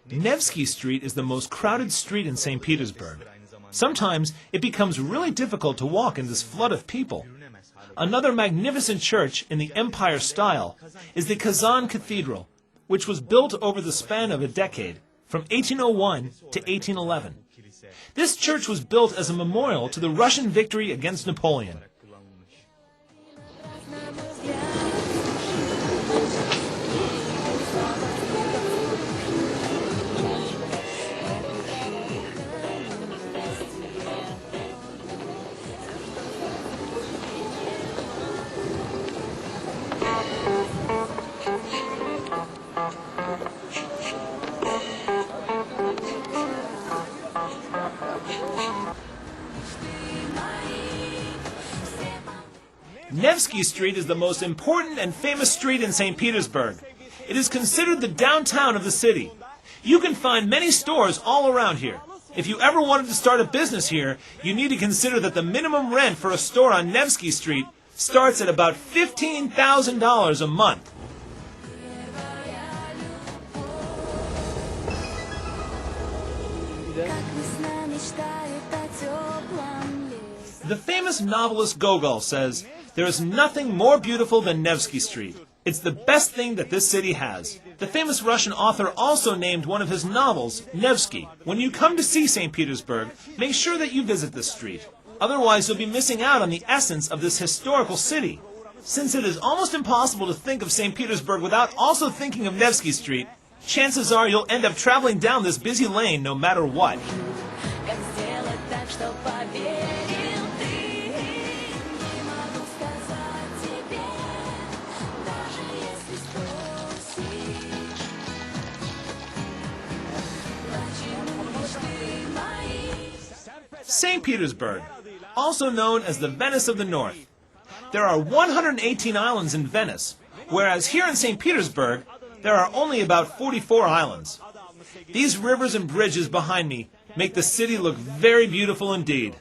Nevsky Street is the most crowded street in St. Petersburg. Sometimes it becomes really difficult to walk in this flood of people. Another magnificent church in the Empire style is the Kazan Cathedral, which was built over the span of a decade, from 1801 to 1811. This church was built as a memorial to the Russian victory against Napoleon. Nevsky Street is the most important and famous street in St. Petersburg. It is considered the downtown of the city. You can find many stores all around here. If you ever wanted to start a business here, you need to consider that the minimum rent for a store on Nevsky Street starts at about $15,000 a month. The famous novelist Gogol says, "There is nothing more beautiful than Nevsky Street. It's the best thing that this city has." The famous Russian author also named one of his novels Nevsky. When you come to see St. Petersburg, make sure that you visit this street. Otherwise, you'll be missing out on the essence of this historical city. Since it is almost impossible to think of St. Petersburg without also thinking of Nevsky Street, chances are you'll end up traveling down this busy lane no matter what. St. Petersburg, also known as the Venice of the North. There are 118 islands in Venice, whereas here in St. Petersburg, there are only about 44 islands. These rivers and bridges behind me make the city look very beautiful indeed.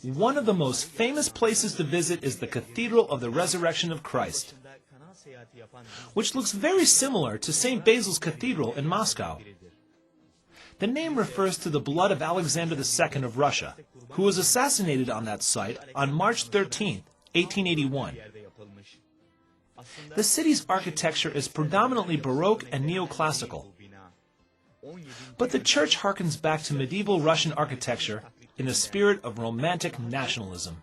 One of the most famous places to visit is the Cathedral of the Resurrection of Christ, which looks very similar to St. Basil's Cathedral in Moscow. The name refers to the blood of Alexander II of Russia, who was assassinated on that site on March 13, 1881. The city's architecture is predominantly Baroque and neoclassical, but the church harkens back to medieval Russian architecture in a spirit of romantic nationalism.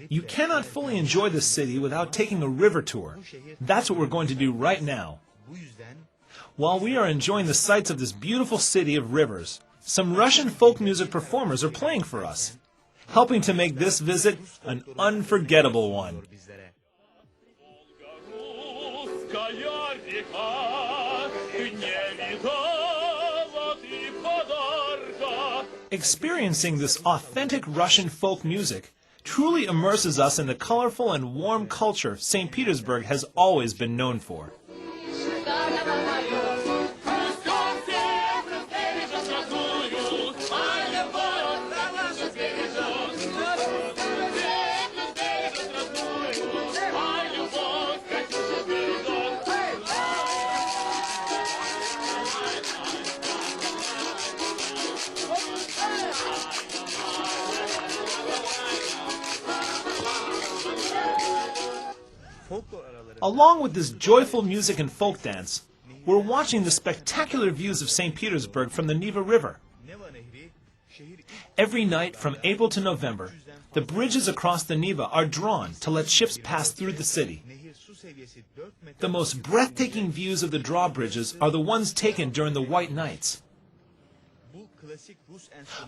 You cannot fully enjoy the city without taking a river tour. That's what we're going to do right now. While we are enjoying the sights of this beautiful city of rivers, some Russian folk music performers are playing for us, helping to make this visit an unforgettable one. Experiencing this authentic Russian folk music truly immerses us in the colorful and warm culture St. Petersburg has always been known for. Along with this joyful music and folk dance, we're watching the spectacular views of St. Petersburg from the Neva River. Every night from April to November, the bridges across the Neva are drawn to let ships pass through the city. The most breathtaking views of the drawbridges are the ones taken during the White Nights.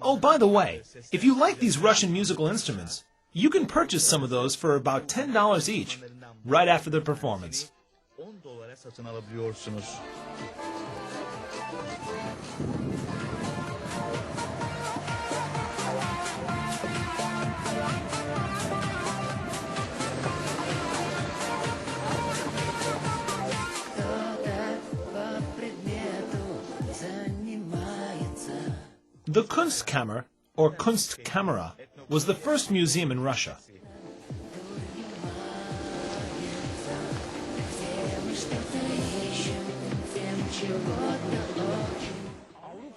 Oh, by the way, if you like these Russian musical instruments, you can purchase some of those for about $10 each. right after the performance. $10 satın alabiliyorsunuz. The Kunstkammer, or Kunstkamera, was the first museum in Russia.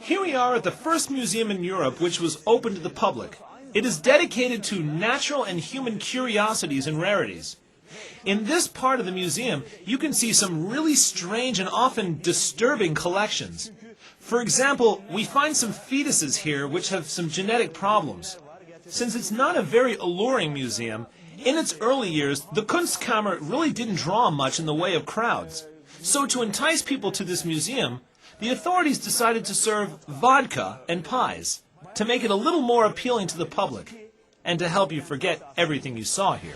Here we are at the first museum in Europe which was open to the public. It is dedicated to natural and human curiosities and rarities. In this part of the museum, you can see some really strange and often disturbing collections. For example, we find some fetuses here which have some genetic problems. Since it's not a very alluring museum, in its early years, the Kunstkammer really didn't draw much in the way of crowds. So to entice people to this museum, the authorities decided to serve vodka and pies, to make it a little more appealing to the public, and to help you forget everything you saw here.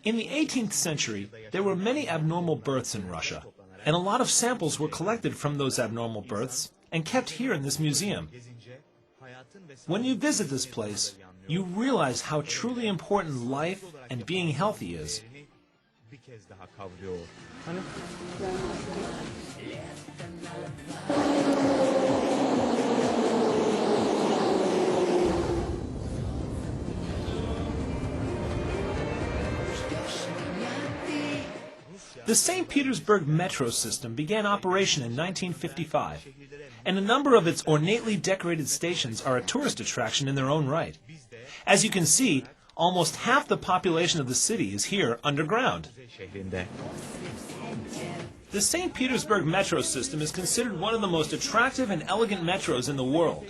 In the 18th century, there were many abnormal births in Russia, and a lot of samples were collected from those abnormal births and kept here in this museum. When you visit this place, you realize how truly important life and being healthy is. The St. Petersburg metro system began operation in 1955, and a number of its ornately decorated stations are a tourist attraction in their own right. As you can see, almost half the population of the city is here underground. The St. Petersburg metro system is considered one of the most attractive and elegant metros in the world.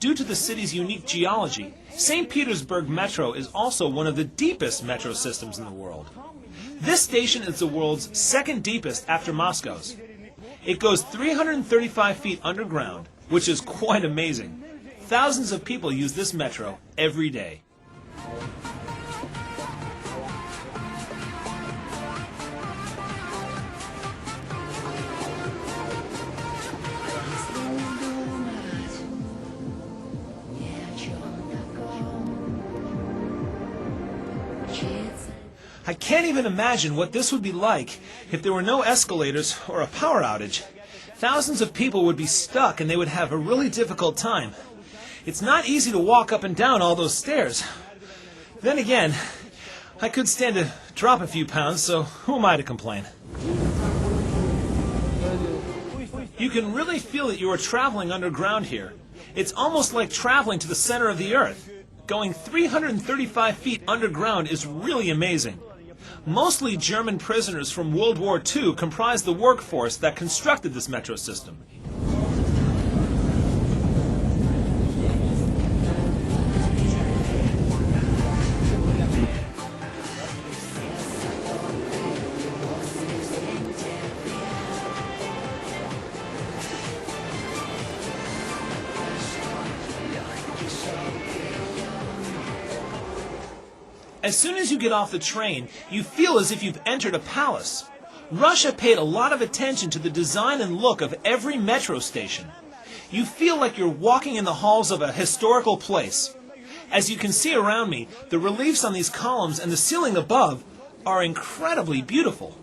Due to the city's unique geology, St. Petersburg Metro is also one of the deepest metro systems in the world. This station is the world's second deepest after Moscow's. It goes 335 feet underground, which is quite amazing. Thousands of people use this metro every day. I can't even imagine what this would be like if there were no escalators or a power outage. Thousands of people would be stuck and they would have a really difficult time. It's not easy to walk up and down all those stairs. Then again, I could stand to drop a few pounds, so who am I to complain? You can really feel that you are traveling underground here. It's almost like traveling to the center of the earth. Going 335 feet underground is really amazing. Mostly German prisoners from World War II comprise the workforce that constructed this metro system. As soon as you get off the train, you feel as if you've entered a palace. Russia paid a lot of attention to the design and look of every metro station. You feel like you're walking in the halls of a historical place. As you can see around me, the reliefs on these columns and the ceiling above are incredibly beautiful.